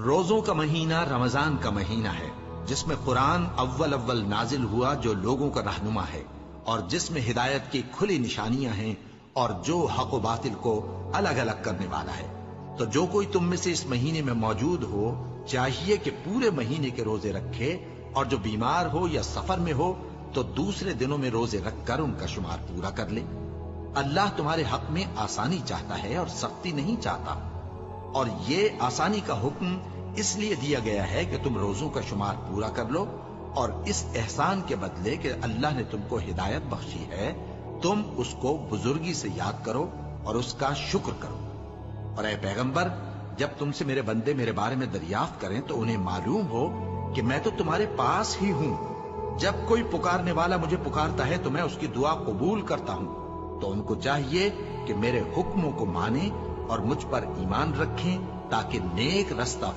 روزوں کا مہینہ رمضان کا مہینہ ہے، جس میں قرآن اول اول نازل ہوا، جو لوگوں کا رہنما ہے اور جس میں ہدایت کی کھلی نشانیاں ہیں اور جو حق و باطل کو الگ الگ کرنے والا ہے۔ تو جو کوئی تم میں سے اس مہینے میں موجود ہو، چاہیے کہ پورے مہینے کے روزے رکھے، اور جو بیمار ہو یا سفر میں ہو تو دوسرے دنوں میں روزے رکھ کر ان کا شمار پورا کر لے۔ اللہ تمہارے حق میں آسانی چاہتا ہے اور سختی نہیں چاہتا، اور یہ آسانی کا حکم اس لیے دیا گیا ہے کہ تم روزوں کا شمار پورا کر لو، اور اس احسان کے بدلے کہ اللہ نے تم کو ہدایت بخشی ہے، تم اس کو بزرگی سے یاد کرو اور اس کا شکر کرو۔ اور اے پیغمبر، جب تم سے میرے بندے میرے بارے میں دریافت کریں تو انہیں معلوم ہو کہ میں تو تمہارے پاس ہی ہوں۔ جب کوئی پکارنے والا مجھے پکارتا ہے تو میں اس کی دعا قبول کرتا ہوں۔ تو ان کو چاہیے کہ میرے حکموں کو مانیں اور مجھ پر ایمان رکھیں تاکہ نیک رستہ